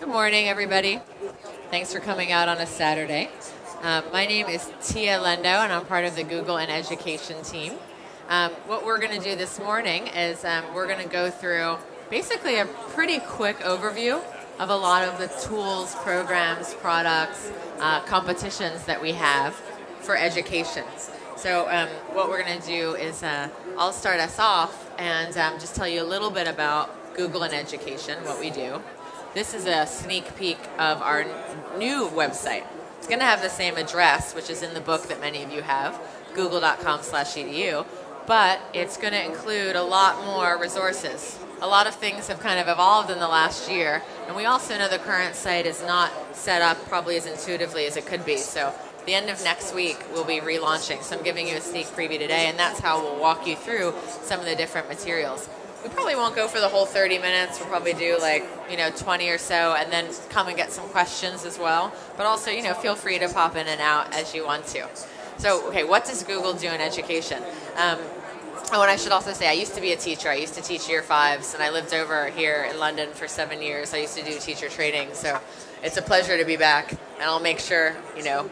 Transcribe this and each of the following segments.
Good morning, everybody. Thanks for coming out on a Saturday. My name is Tia Lendo, and I'm part of the Google and Education team. What we're going to do this morning is we're going to go through basically a pretty quick overview of a lot of the tools, programs, products, competitions that we have for education. So what we're going to do is I'll start us off and just tell you a little bit about Google and Education, what we do. This is a sneak peek of our new website. It's going to have the same address, which is in the book that many of you have, google.com/edu, but it's going to include a lot more resources. A lot of things have kind of evolved in the last year, and we also know the current site is not set up probably as intuitively as it could be. So the end of next week, we'll be relaunching. So I'm giving you a sneak preview today, and that's how we'll walk you through some of the different materials. We probably won't go for the whole 30 minutes. We'll probably do 20 or so, and then come and get some questions as well. But also, feel free to pop in and out as you want to. So, okay, what does Google do in education? Oh, and I should also say, I used to be a teacher. I used to teach year 5s, and I lived over here in London for 7 years. I used to do teacher training, so it's a pleasure to be back. And I'll make sure,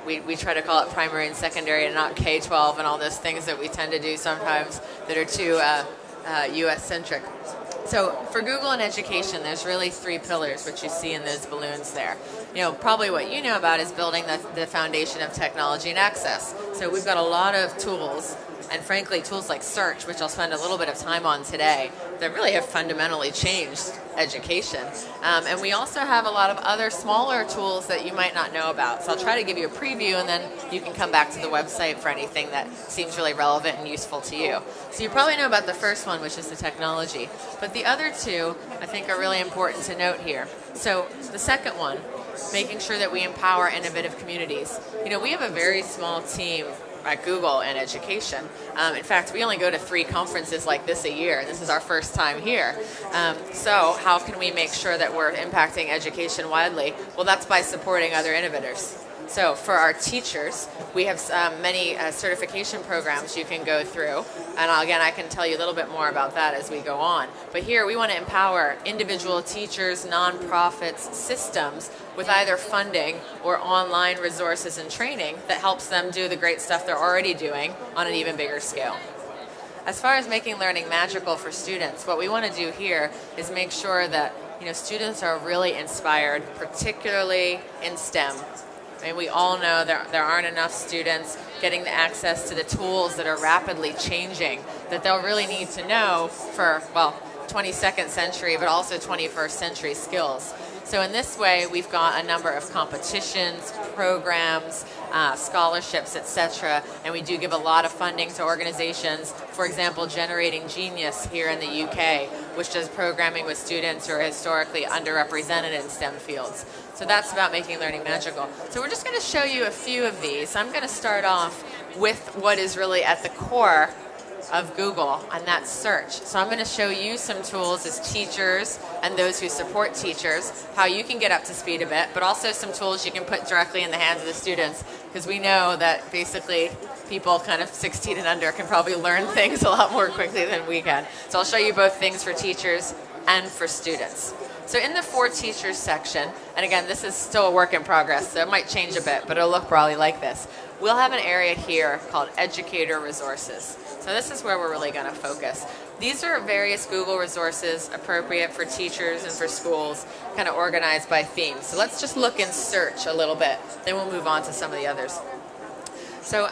we try to call it primary and secondary and not K-12 and all those things that we tend to do sometimes that are too US-centric. So for Google and Education, there's really 3 pillars, which you see in those balloons there. Probably what you know about is building the foundation of technology and access. So we've got a lot of tools, and frankly, tools like search, which I'll spend a little bit of time on today, that really have fundamentally changed education. And we also have a lot of other smaller tools that you might not know about. So I'll try to give you a preview, and then you can come back to the website for anything that seems really relevant and useful to you. So you probably know about the first one, which is the technology. But the other 2, I think, are really important to note here. So the second one, making sure that we empower innovative communities. We have a very small team at Google and Education. In fact, we only go to 3 conferences like this a year, and this is our first time here. So how can we make sure that we're impacting education widely? Well, that's by supporting other innovators. So for our teachers, we have many certification programs you can go through. And again, I can tell you a little bit more about that as we go on. But here we want to empower individual teachers, nonprofits, systems with either funding or online resources and training that helps them do the great stuff they're already doing on an even bigger scale. As far as making learning magical for students, what we want to do here is make sure that students are really inspired, particularly in STEM. I mean, we all know there aren't enough students getting the access to the tools that are rapidly changing that they'll really need to know for, 22nd century, but also 21st century skills. So in this way, we've got a number of competitions, programs, scholarships, etc. And we do give a lot of funding to organizations. For example, Generating Genius here in the UK, which does programming with students who are historically underrepresented in STEM fields. So that's about making learning magical. So we're just going to show you a few of these. I'm going to start off with what is really at the core of Google, and that's search. So I'm going to show you some tools as teachers and those who support teachers, how you can get up to speed a bit, but also some tools you can put directly in the hands of the students, because we know that basically people kind of 16 and under can probably learn things a lot more quickly than we can. So I'll show you both things for teachers and for students. So in the for teachers section, and again, this is still a work in progress, so it might change a bit, but it'll look probably like this. We'll have an area here called Educator Resources. So this is where we're really going to focus. These are various Google resources appropriate for teachers and for schools, kind of organized by theme. So let's just look in search a little bit, then we'll move on to some of the others. So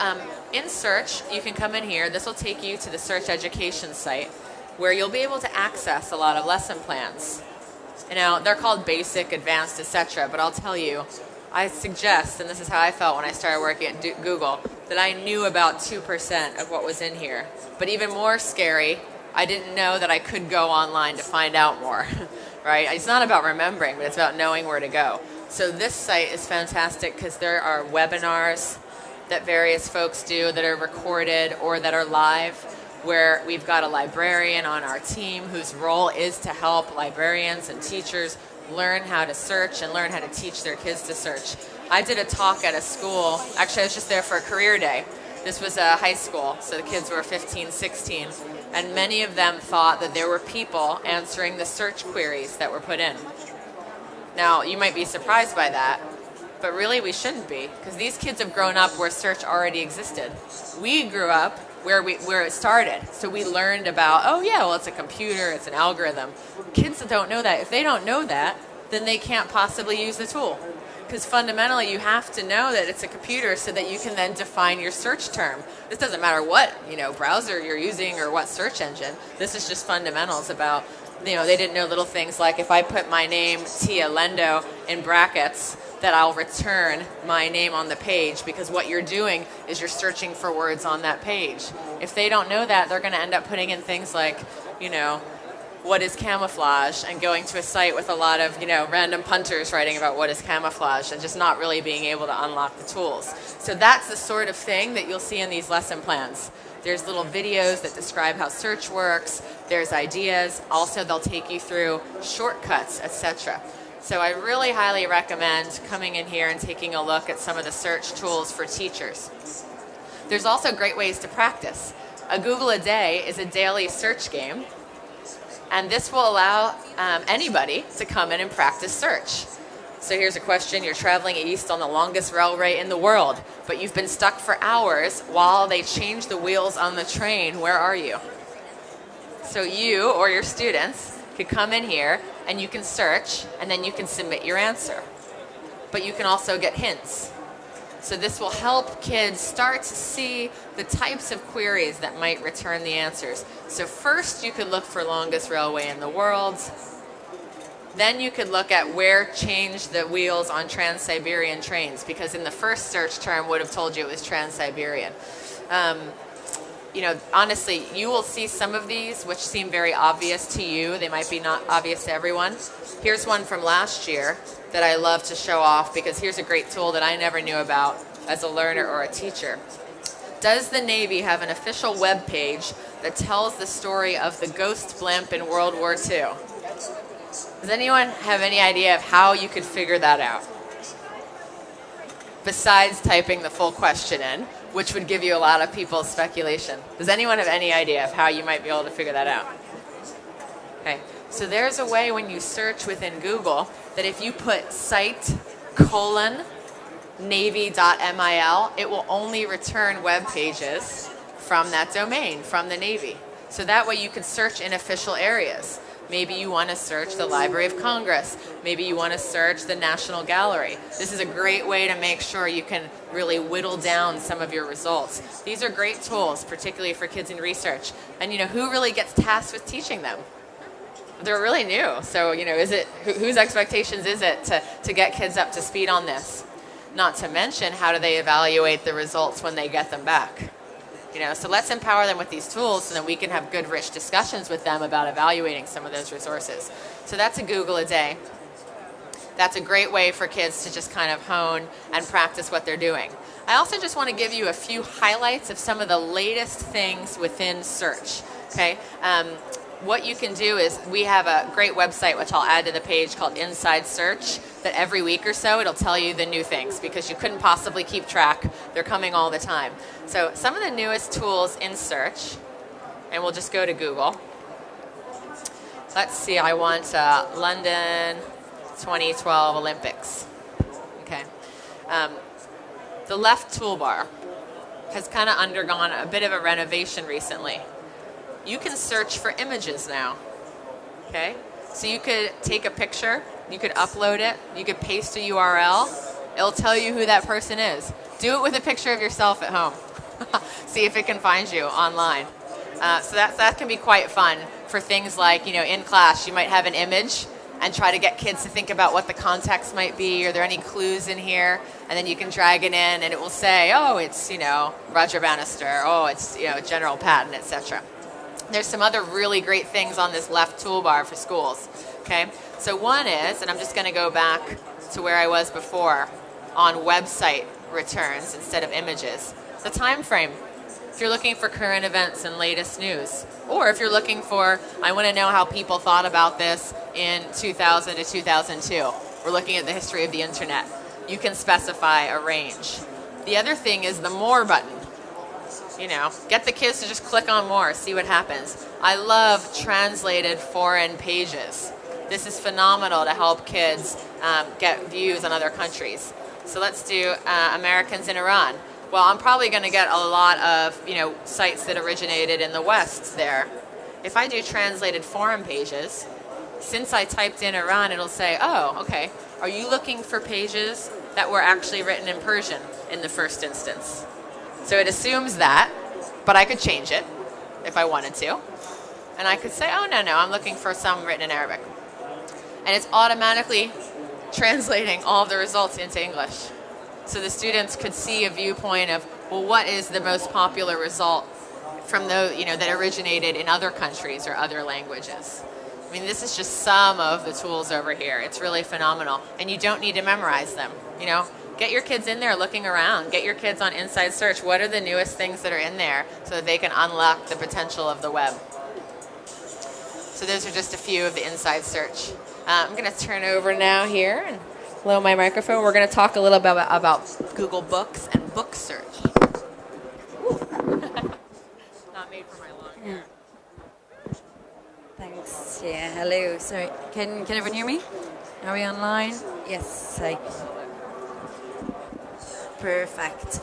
in search, you can come in here. This will take you to the Search Education site, where you'll be able to access a lot of lesson plans. They're called basic, advanced, etc., but I'll tell you, I suggest, and this is how I felt when I started working at Google, that I knew about 2% of what was in here. But even more scary, I didn't know that I could go online to find out more, right? It's not about remembering, but it's about knowing where to go. So this site is fantastic because there are webinars that various folks do that are recorded or that are live, where we've got a librarian on our team whose role is to help librarians and teachers learn how to search and learn how to teach their kids to search. I did a talk at a school. Actually, I was just there for a career day. This was a high school, so the kids were 15, 16, and many of them thought that there were people answering the search queries that were put in. Now, you might be surprised by that, but really we shouldn't be, because these kids have grown up where search already existed. We grew up where it started. So we learned about, oh yeah, well, it's a computer, it's an algorithm. Kids that don't know that, if they don't know that, then they can't possibly use the tool. Because fundamentally, you have to know that it's a computer so that you can then define your search term. This doesn't matter what browser you're using or what search engine. This is just fundamentals about, they didn't know little things like if I put my name, Tia Lendo, in brackets, that I'll return my name on the page, because what you're doing is you're searching for words on that page. If they don't know that, they're going to end up putting in things like, what is camouflage, and going to a site with a lot of random punters writing about what is camouflage and just not really being able to unlock the tools. So that's the sort of thing that you'll see in these lesson plans. There's little videos that describe how search works. There's ideas. Also, they'll take you through shortcuts, etc. So I really highly recommend coming in here and taking a look at some of the search tools for teachers. There's also great ways to practice. A Google a Day is a daily search game. And this will allow anybody to come in and practice search. So here's a question. You're traveling east on the longest railway in the world, but you've been stuck for hours while they change the wheels on the train. Where are you? So you or your students could come in here and you can search, and then you can submit your answer. But you can also get hints. So this will help kids start to see the types of queries that might return the answers. So first you could look for longest railway in the world. Then you could look at where changed the wheels on Trans-Siberian trains, because in the first search term would have told you it was Trans-Siberian. Honestly, you will see some of these which seem very obvious to you. They might be not obvious to everyone. Here's one from last year that I love to show off, because here's a great tool that I never knew about as a learner or a teacher. Does the Navy have an official web page that tells the story of the ghost blimp in World War II? Does anyone have any idea of how you could figure that out? Besides typing the full question in, which would give you a lot of people's speculation. Does anyone have any idea of how you might be able to figure that out? Okay, so there's a way when you search within Google that if you put site:"navy.mil, it will only return web pages from that domain, from the Navy. So that way you can search in official areas. Maybe you want to search the Library of Congress. Maybe you want to search the National Gallery. This is a great way to make sure you can really whittle down some of your results. These are great tools, particularly for kids in research. And who really gets tasked with teaching them? They're really new. So, whose expectations is it to get kids up to speed on this? Not to mention, how do they evaluate the results when they get them back? So let's empower them with these tools so that we can have good, rich discussions with them about evaluating some of those resources. So that's a Google a Day. That's a great way for kids to just kind of hone and practice what they're doing. I also just want to give you a few highlights of some of the latest things within search. Okay. What you can do is, we have a great website, which I'll add to the page, called Inside Search, that every week or so it'll tell you the new things, because you couldn't possibly keep track. They're coming all the time. So some of the newest tools in search, and we'll just go to Google. Let's see, I want London 2012 Olympics. Okay. The left toolbar has kind of undergone a bit of a renovation recently. You can search for images now, okay? So you could take a picture, you could upload it, you could paste a URL, it'll tell you who that person is. Do it with a picture of yourself at home. See if it can find you online. So that can be quite fun for things like, in class you might have an image and try to get kids to think about what the context might be. Are there any clues in here? And then you can drag it in and it will say, oh, it's, Roger Bannister, oh, it's, General Patton, etc. There's some other really great things on this left toolbar for schools, okay? So one is, and I'm just going to go back to where I was before, on website returns instead of images. The time frame. If you're looking for current events and latest news, or if you're looking for, I want to know how people thought about this in 2000 to 2002. We're looking at the history of the internet. You can specify a range. The other thing is the more button. Get the kids to just click on more, see what happens. I love translated foreign pages. This is phenomenal to help kids get views on other countries. So let's do Americans in Iran. Well, I'm probably going to get a lot of sites that originated in the West there. If I do translated forum pages, since I typed in Iran, it'll say, oh, okay, are you looking for pages that were actually written in Persian in the first instance? So it assumes that, but I could change it if I wanted to. And I could say, oh, no, I'm looking for some written in Arabic. And it's automatically translating all of the results into English. So the students could see a viewpoint of, well, what is the most popular result from those, that originated in other countries or other languages. I mean, this is just some of the tools over here. It's really phenomenal. And you don't need to memorize them. Get your kids in there looking around. Get your kids on Inside Search. What are the newest things that are in there so that they can unlock the potential of the web? So those are just a few of the Inside Search. I'm going to turn over now here and blow my microphone. We're going to talk a little bit about Google Books and book search. Not made for my long hair. Thanks. Yeah. Hello. Sorry. Can everyone hear me? Are we online? Yes. Hi. Perfect.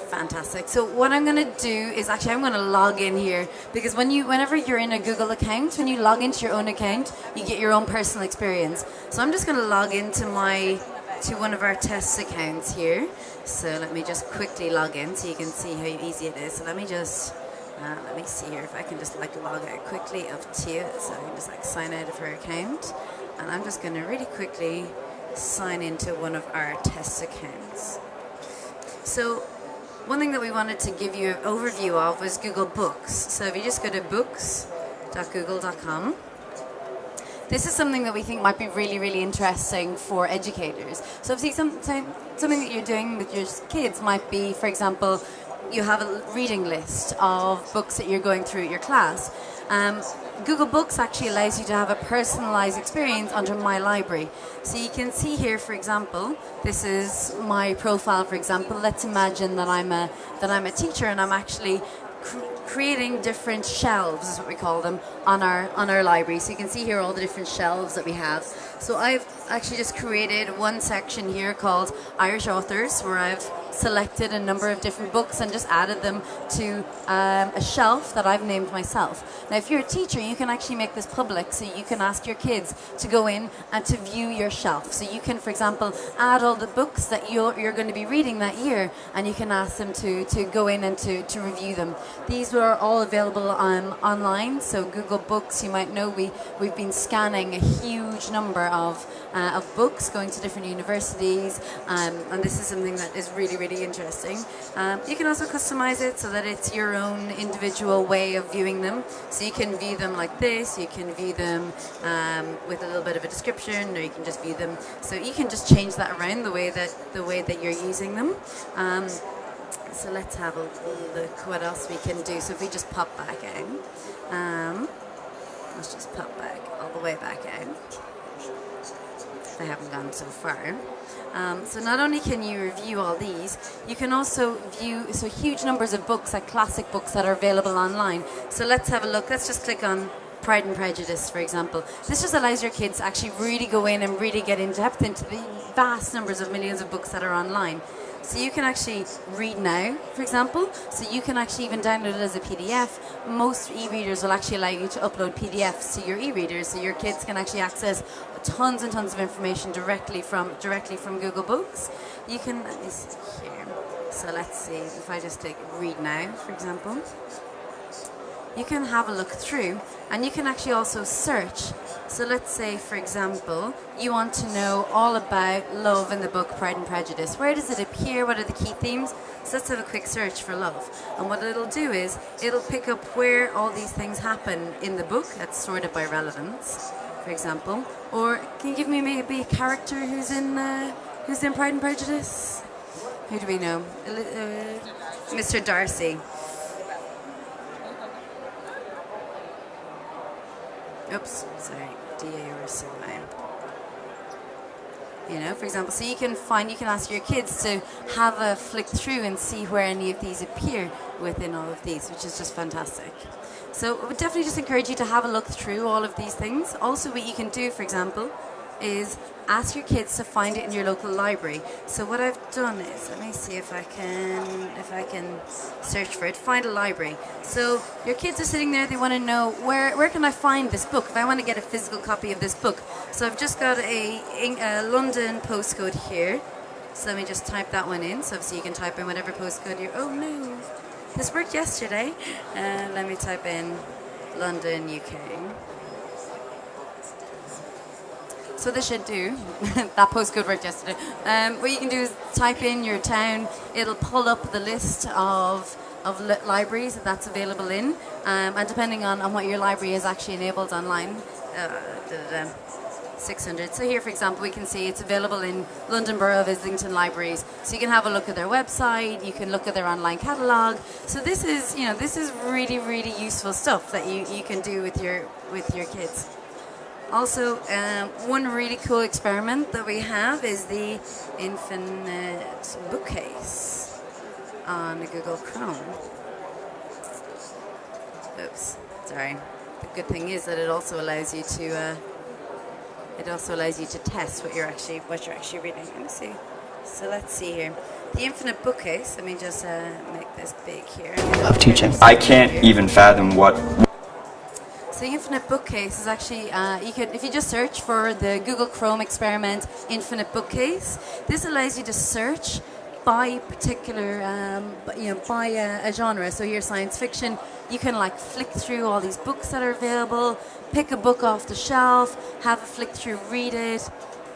Fantastic. So what I'm going to do is actually I'm going to log in here because whenever you're in a Google account, when you log into your own account, you get your own personal experience. So I'm just going to log into one of our test accounts here. So let me just quickly log in so you can see how easy it is. So let me see here if I can just log out quickly of Tia. So I can just sign out of her account, and I'm just going to really quickly sign into one of our test accounts. So one thing that we wanted to give you an overview of was Google Books. So if you just go to books.google.com, this is something that we think might be really, really interesting for educators. So obviously something that you're doing with your kids might be, for example, you have a reading list of books that you're going through at your class. Google Books actually allows you to have a personalized experience under My Library. So you can see here, for example, this is my profile, for example. Let's imagine that I'm a teacher and I'm actually creating different shelves, is what we call them, on our library. So you can see here all the different shelves that we have. So I've actually just created one section here called Irish Authors, where I've selected a number of different books and just added them to a shelf that I've named myself. Now, if you're a teacher, you can actually make this public, so you can ask your kids to go in and to view your shelf. So you can, for example, add all the books that you're going to be reading that year, and you can ask them to go in and to review them. These are all available online. So Google Books, you might know, we've been scanning a huge number of books going to different universities, and this is something that is really, really interesting. You can also customize it so that it's your own individual way of viewing them. So you can view them like this, you can view them with a little bit of a description, or you can just view them. So you can just change that around the way that you're using them. So let's have a look what else we can do. So if we just pop back out, let's just pop back all the way back out. I haven't gone so far. So not only can you review all these, you can also view huge numbers of books, like classic books that are available online. So let's have a look. Let's just click on Pride and Prejudice, for example. This just allows your kids to actually really go in and really get in depth into the vast numbers of millions of books that are online. So you can actually read now, for example. So you can actually even download it as a PDF. Most e-readers will actually allow you to upload PDFs to your e-readers, so your kids can actually access tons and tons of information directly from Google Books. You can, let me see here. So let's see, if I just click Read Now, for example, you can have a look through, and you can actually also search. So let's say, for example, you want to know all about love in the book Pride and Prejudice. Where does it appear? What are the key themes? So let's have a quick search for love. And what it'll do is, it'll pick up where all these things happen in the book. That's sorted by relevance, for example. Or can you give me maybe a character who's in Pride and Prejudice? Who do we know? Mr. Darcy. Oops, sorry, D-A-R-C-Y. You know, for example, so you can ask your kids to have a flick through and see where any of these appear within all of these, which is just fantastic. So I would definitely just encourage you to have a look through all of these things. Also, what you can do, for example, is ask your kids to find it in your local library. So what I've done is, let me see if I can search for it, find a library. So your kids are sitting there, they want to know where can I find this book if I want to get a physical copy of this book. So I've just got a London postcode here. So let me just type that one in. So obviously you can type in whatever postcode you're, oh no, this worked yesterday. Let me type in London, UK. So this should do. That postcode worked yesterday. What you can do is type in your town. It'll pull up the list of libraries that's available in. And depending on what your library is actually enabled online, 600. So here, for example, we can see it's available in London Borough of Islington Libraries. So you can have a look at their website. You can look at their online catalogue. So this is really, really useful stuff that you can do with your kids. Also, one really cool experiment that we have is the Infinite Bookcase on Google Chrome. Oops, sorry. The good thing is that it also allows you to test what you're actually reading. Let me see. So let's see here. The Infinite Bookcase. Let me just make this big here. Love teaching. I can't even fathom what. So the Infinite Bookcase is actually, if you just search for the Google Chrome experiment Infinite Bookcase, this allows you to search by particular, by a genre. So here, science fiction, you can like flick through all these books that are available, pick a book off the shelf, have a flick through, read it,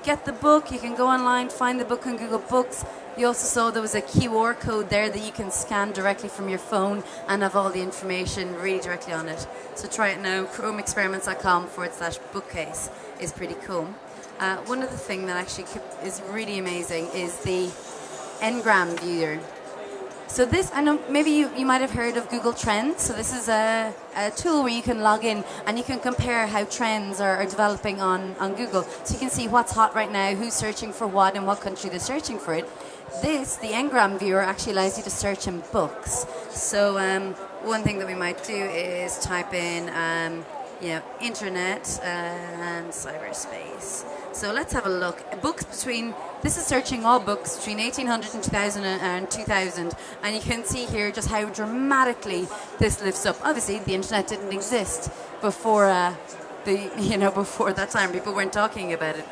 get the book. You can go online, find the book on Google Books. You also saw there was a QR code there that you can scan directly from your phone and have all the information really directly on it. So try it now. chromeexperiments.com/bookcase is pretty cool. One other thing that actually is really amazing is the Ngram viewer. So this, I know maybe you might have heard of Google Trends. So this is a tool where you can log in and you can compare how trends are developing on Google. So you can see what's hot right now, who's searching for what, and what country they're searching for it. The Ngram viewer, actually allows you to search in books. So one thing that we might do is type in, internet and cyberspace. So let's have a look. This is searching all books between 1800 and 2000, and you can see here just how dramatically this lifts up. Obviously, the internet didn't exist before before that time. People weren't talking about it.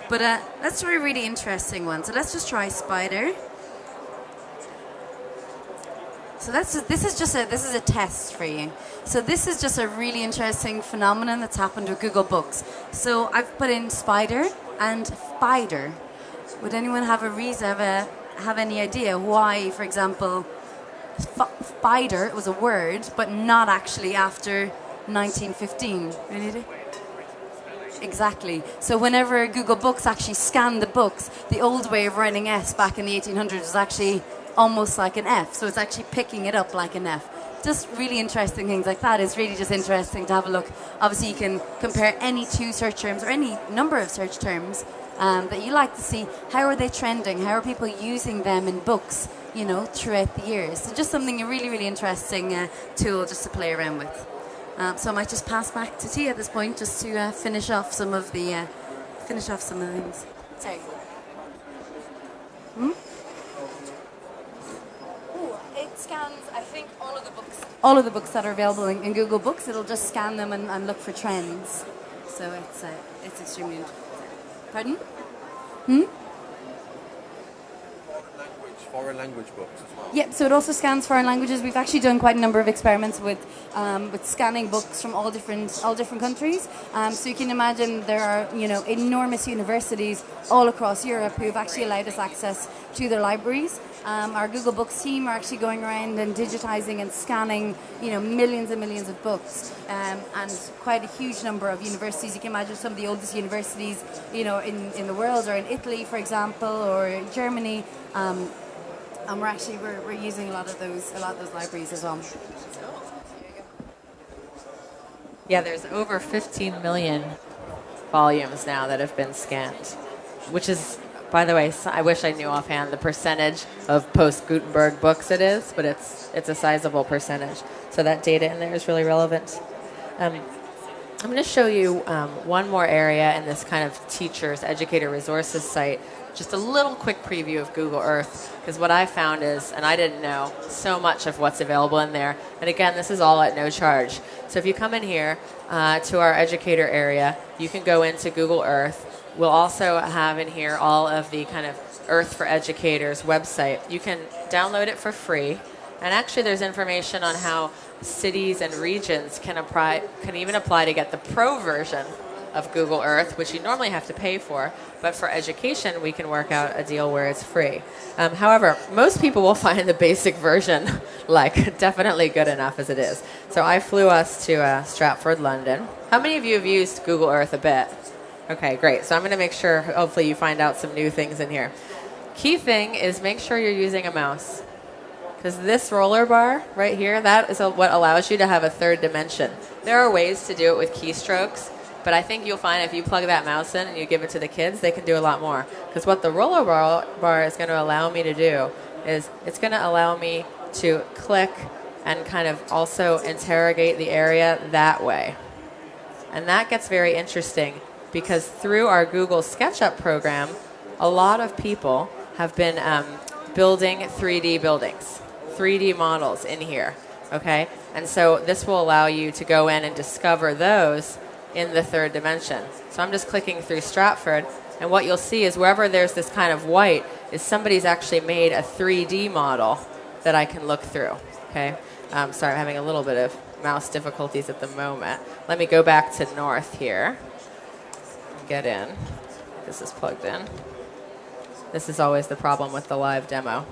But let's try a really interesting one. So let's just try Spider. So this is a test for you. So this is just a really interesting phenomenon that's happened with Google Books. So I've put in Spider and Spider. Would anyone have have any idea why, for example, Spider was a word, but not actually after 1915? Any idea? Exactly. So whenever Google Books actually scanned the books, the old way of writing S back in the 1800s was actually almost like an F. So it's actually picking it up like an F. Just really interesting things like that. It's really just interesting to have a look. Obviously, you can compare any two search terms or any number of search terms that you like to see. How are they trending? How are people using them in books, throughout the years? So just something, a really, really interesting tool just to play around with. So I might just pass back to Tia at this point just to finish off some of the things. Sorry. It scans, I think, all of the books that are available in Google Books. It'll just scan them and look for trends. So it's extremely interesting. Pardon? Foreign language books as well. Yeah, so it also scans foreign languages. We've actually done quite a number of experiments with scanning books from all different countries. So you can imagine there are enormous universities all across Europe who have actually allowed us access to their libraries. Our Google Books team are actually going around and digitizing and scanning millions and millions of books, and quite a huge number of universities. You can imagine some of the oldest universities in the world are in Italy, for example, or in Germany. And we're using a lot of those libraries as well. Yeah, there's over 15 million volumes now that have been scanned. which is, by the way, I wish I knew offhand the percentage of post-Gutenberg books it is, but it's a sizable percentage. So that data in there is really relevant. I'm going to show you one more area in this kind of teachers, educator resources site. Just a little quick preview of Google Earth, because what I found is, and I didn't know, so much of what's available in there. And again, this is all at no charge. So if you come in here to our educator area, you can go into Google Earth. We'll also have in here all of the kind of Earth for Educators website. You can download it for free. And actually there's information on how cities and regions can even apply to get the pro version of Google Earth, which you normally have to pay for. But for education, we can work out a deal where it's free. However, most people will find the basic version like definitely good enough as it is. So I flew us to Stratford, London. How many of you have used Google Earth a bit? Okay, great. So I'm going to make sure, hopefully you find out some new things in here. Key thing is make sure you're using a mouse. Because this roller bar right here, that is what allows you to have a third dimension. There are ways to do it with keystrokes, but I think you'll find if you plug that mouse in and you give it to the kids, they can do a lot more. Because what the roller bar is going to allow me to do is it's going to allow me to click and kind of also interrogate the area that way. And that gets very interesting because through our Google SketchUp program, a lot of people have been building 3D buildings. 3D models in here, okay? And so this will allow you to go in and discover those in the third dimension. So I'm just clicking through Stratford, and what you'll see is wherever there's this kind of white is somebody's actually made a 3D model that I can look through, okay? Sorry, I'm having a little bit of mouse difficulties at the moment. Let me go back to north here. Get in. This is plugged in. This is always the problem with the live demo.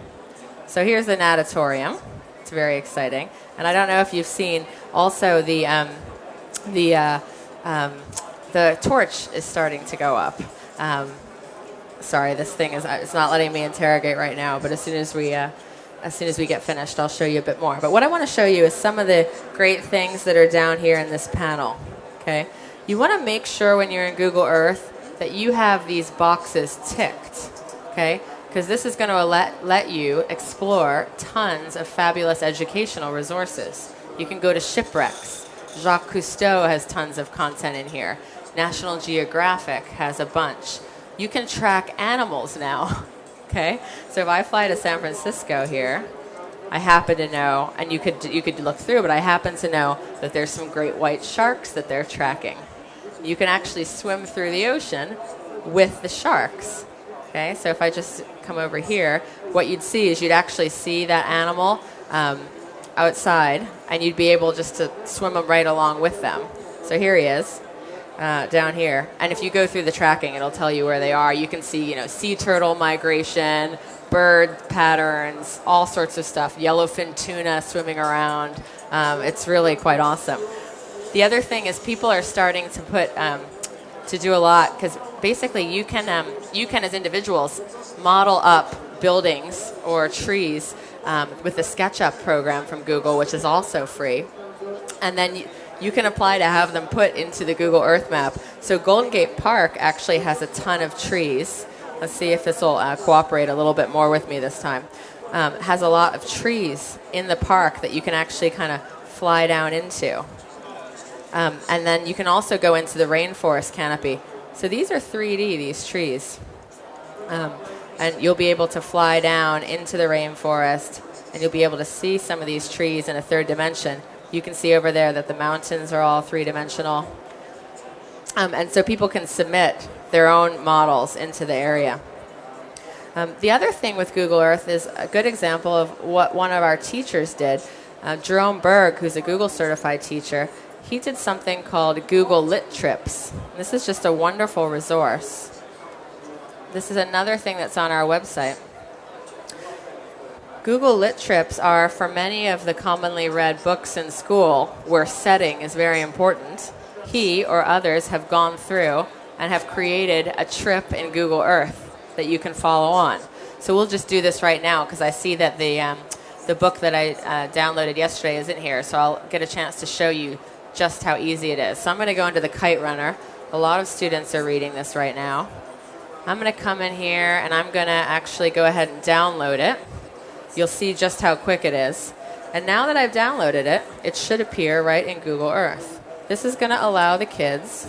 So here's the natatorium. It's very exciting. And I don't know if you've seen also the torch is starting to go up. Sorry, this thing it's not letting me interrogate right now, but as soon as we get finished, I'll show you a bit more. But what I want to show you is some of the great things that are down here in this panel. Okay? You want to make sure when you're in Google Earth that you have these boxes ticked. Okay? Because this is going to let you explore tons of fabulous educational resources. You can go to shipwrecks. Jacques Cousteau has tons of content in here. National Geographic has a bunch. You can track animals now. Okay? So if I fly to San Francisco here, I happen to know, and you could look through, but I happen to know that there's some great white sharks that they're tracking. You can actually swim through the ocean with the sharks. Okay, so if I just come over here, what you'd see is you'd actually see that animal outside, and you'd be able just to swim them right along with them. So here he is, down here. And if you go through the tracking, it'll tell you where they are. You can see, sea turtle migration, bird patterns, all sorts of stuff. Yellowfin tuna swimming around. It's really quite awesome. The other thing is people are starting to put to do a lot because basically you can as individuals model up buildings or trees with the SketchUp program from Google, which is also free, and then you can apply to have them put into the Google Earth map. So Golden Gate Park actually has a ton of trees. Let's see if this will cooperate a little bit more with me this time. Has a lot of trees in the park that you can actually kind of fly down into. And then you can also go into the rainforest canopy. So these are 3D, these trees. And you'll be able to fly down into the rainforest, and you'll be able to see some of these trees in a third dimension. You can see over there that the mountains are all three-dimensional. And so people can submit their own models into the area. The other thing with Google Earth is a good example of what one of our teachers did. Jerome Berg, who's a Google certified teacher, he did something called Google Lit Trips. This is just a wonderful resource. This is another thing that's on our website. Google Lit Trips are for many of the commonly read books in school where setting is very important. He or others have gone through and have created a trip in Google Earth that you can follow on. So we'll just do this right now because I see that the book that I downloaded yesterday isn't here, so I'll get a chance to show you just how easy it is. So I'm going to go into the Kite Runner. A lot of students are reading this right now. I'm going to come in here and I'm going to actually go ahead and download it. You'll see just how quick it is. And now that I've downloaded it, it should appear right in Google Earth. This is going to allow the kids.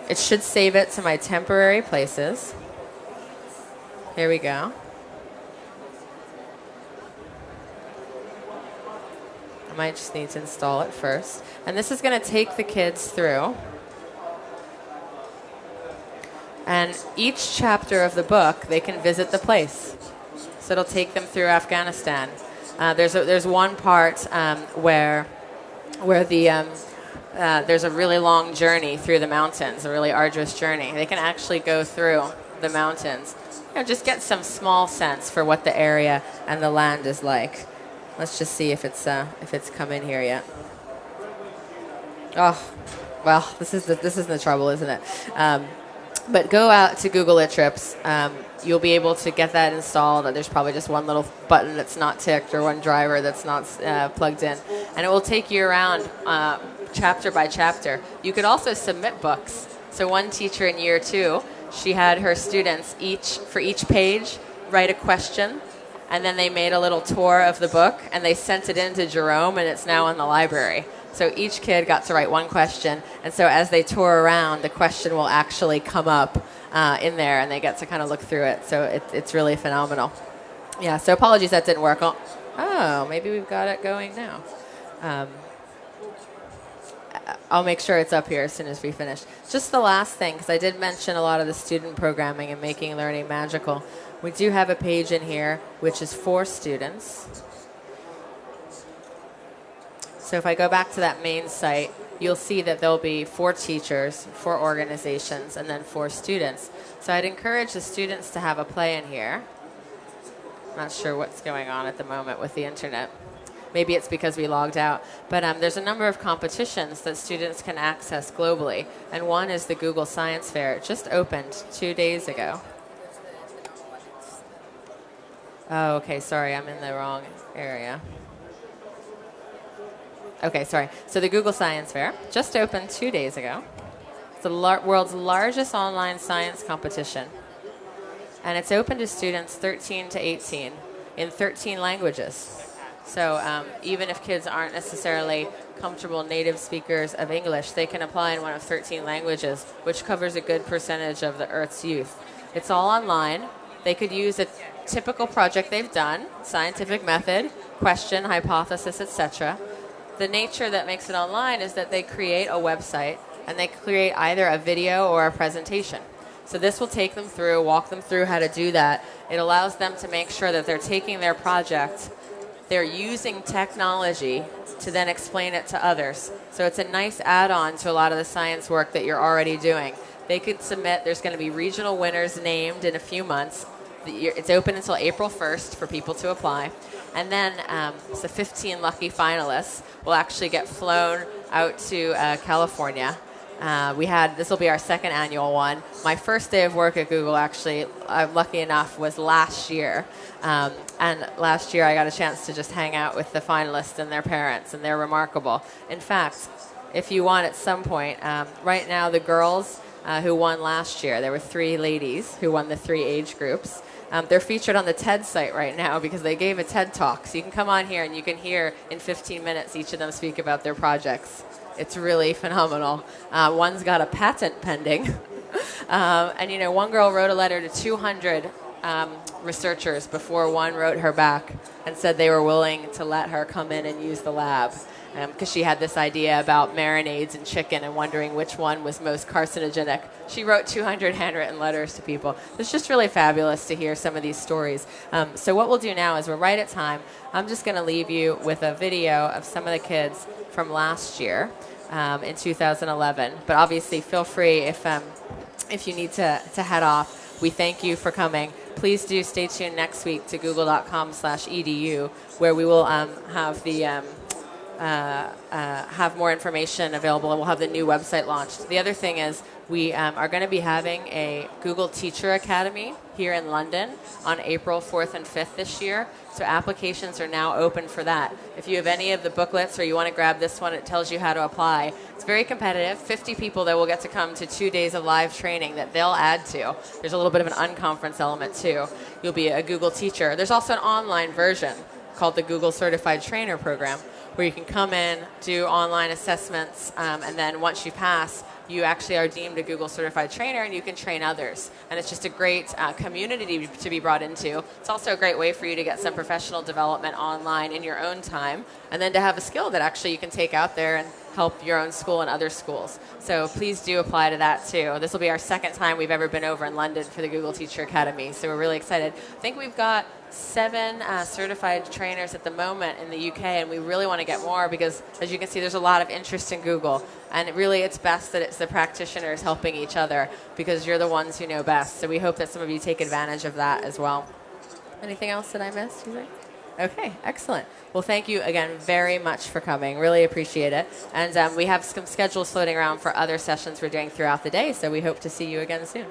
It should save it to my temporary places. Here we go. I might just need to install it first. And this is going to take the kids through. And each chapter of the book, they can visit the place. So it'll take them through Afghanistan. There's one part where there's a really long journey through the mountains, a really arduous journey. They can actually go through the mountains. Just get some small sense for what the area and the land is like. Let's just see if it's come in here yet. Oh, well, this is the trouble, isn't it? But go out to Google It Trips. You'll be able to get that installed. There's probably just one little button that's not ticked or one driver that's not plugged in. And it will take you around chapter by chapter. You could also submit books. So one teacher in year 2, she had her students for each page write a question. And then they made a little tour of the book, and they sent it in to Jerome, and it's now in the library. So each kid got to write one question, and so as they tour around, the question will actually come up in there, and they get to kind of look through it. So it's really phenomenal. Yeah, so apologies that didn't work. Oh, maybe we've got it going now. I'll make sure it's up here as soon as we finish. Just the last thing, because I did mention a lot of the student programming and making learning magical. We do have a page in here which is for students. So if I go back to that main site, you'll see that there'll be 4 teachers, 4 organizations, and then 4 students. So I'd encourage the students to have a play in here. I'm not sure what's going on at the moment with the internet. Maybe it's because we logged out. But there's a number of competitions that students can access globally. And one is the Google Science Fair. It just opened 2 days ago. Oh, okay, sorry, I'm in the wrong area. Okay, sorry. So the Google Science Fair just opened 2 days ago. It's the world's largest online science competition. And it's open to students 13 to 18 in 13 languages. So even if kids aren't necessarily comfortable native speakers of English, they can apply in one of 13 languages, which covers a good percentage of the Earth's youth. It's all online. They could use a typical project they've done, scientific method, question, hypothesis, etc. The nature that makes it online is that they create a website and they create either a video or a presentation. So this will take them through, walk them through how to do that. It allows them to make sure that they're taking their project, they're using technology to then explain it to others. So it's a nice add-on to a lot of the science work that you're already doing. They could submit, there's going to be regional winners named in a few months. It's open until April 1st for people to apply. And then so 15 lucky finalists will actually get flown out to California. This will be our second annual one. My first day of work at Google, actually, I'm lucky enough, was last year. And last year I got a chance to just hang out with the finalists and their parents, and they're remarkable. In fact, if you want at some point, right now the girls who won last year, there were 3 ladies who won the 3 age groups. They're featured on the TED site right now because they gave a TED Talk. So you can come on here and you can hear in 15 minutes each of them speak about their projects. It's really phenomenal. One's got a patent pending. And, one girl wrote a letter to 200 researchers before one wrote her back and said they were willing to let her come in and use the lab. Because she had this idea about marinades and chicken and wondering which one was most carcinogenic. She wrote 200 handwritten letters to people. It's just really fabulous to hear some of these stories. So what we'll do now is we're right at time. I'm just going to leave you with a video of some of the kids from last year in 2011. But obviously feel free if you need to head off. We thank you for coming. Please do stay tuned next week to google.com/edu where we will have have more information available, and we'll have the new website launched. The other thing is we are going to be having a Google Teacher Academy here in London on April 4th and 5th this year. So applications are now open for that. If you have any of the booklets or you want to grab this one, it tells you how to apply. It's very competitive. 50 people that will get to come to 2 days of live training that they'll add to. There's a little bit of an unconference element too. You'll be a Google teacher. There's also an online version called the Google Certified Trainer Program, where you can come in, do online assessments, and then once you pass, you actually are deemed a Google Certified Trainer and you can train others. And it's just a great community to be brought into. It's also a great way for you to get some professional development online in your own time, and then to have a skill that actually you can take out there and help your own school and other schools. So please do apply to that too. This will be our second time we've ever been over in London for the Google Teacher Academy, so we're really excited. I think we've got 7 certified trainers at the moment in the UK, and we really want to get more because, as you can see, there's a lot of interest in Google. And it's best that it's the practitioners helping each other because you're the ones who know best. So we hope that some of you take advantage of that as well. Anything else that I missed, you think? Okay, excellent. Well, thank you again very much for coming. Really appreciate it. And we have some schedules floating around for other sessions we're doing throughout the day, so we hope to see you again soon.